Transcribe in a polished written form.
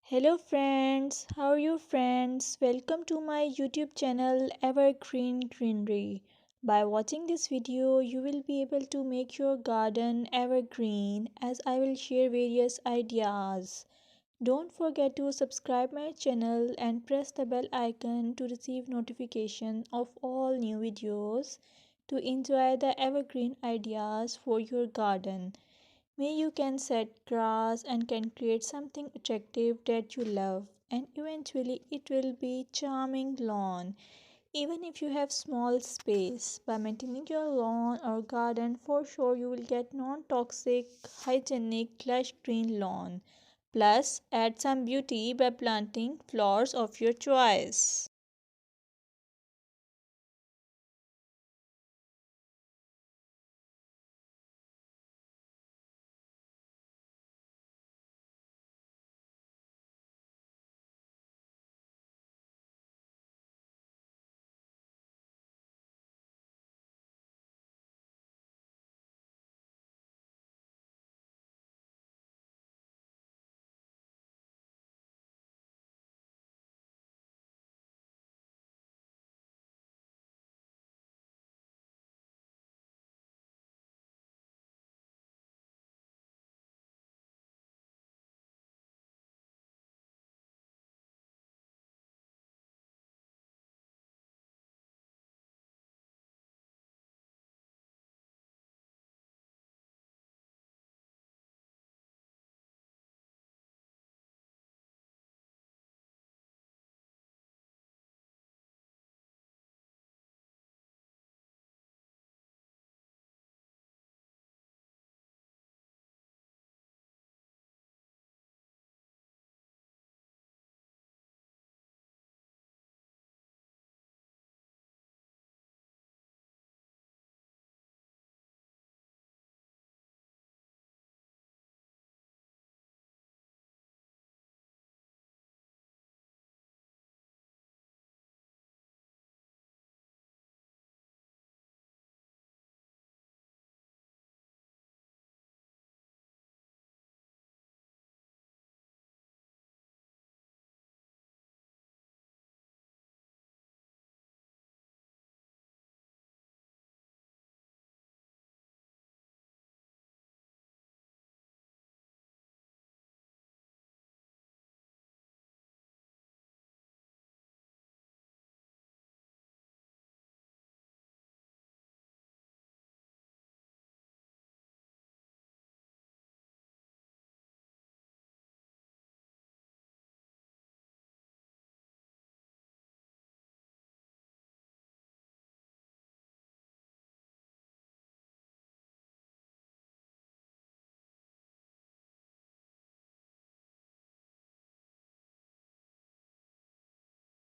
Hello friends, how are you friends? Welcome to my YouTube channel Evergreen Greenery. By watching this video, you will be able to make your garden evergreen as I will share various ideas. Don't forget to subscribe my channel and press the bell icon to receive notification of all new videos to enjoy the evergreen ideas for your garden. May you can set grass and can create something attractive that you love and eventually it will be charming lawn even if you have small space. By maintaining your lawn or garden, for sure you will get non-toxic, hygienic, lush green lawn. Plus, add some beauty by planting flowers of your choice.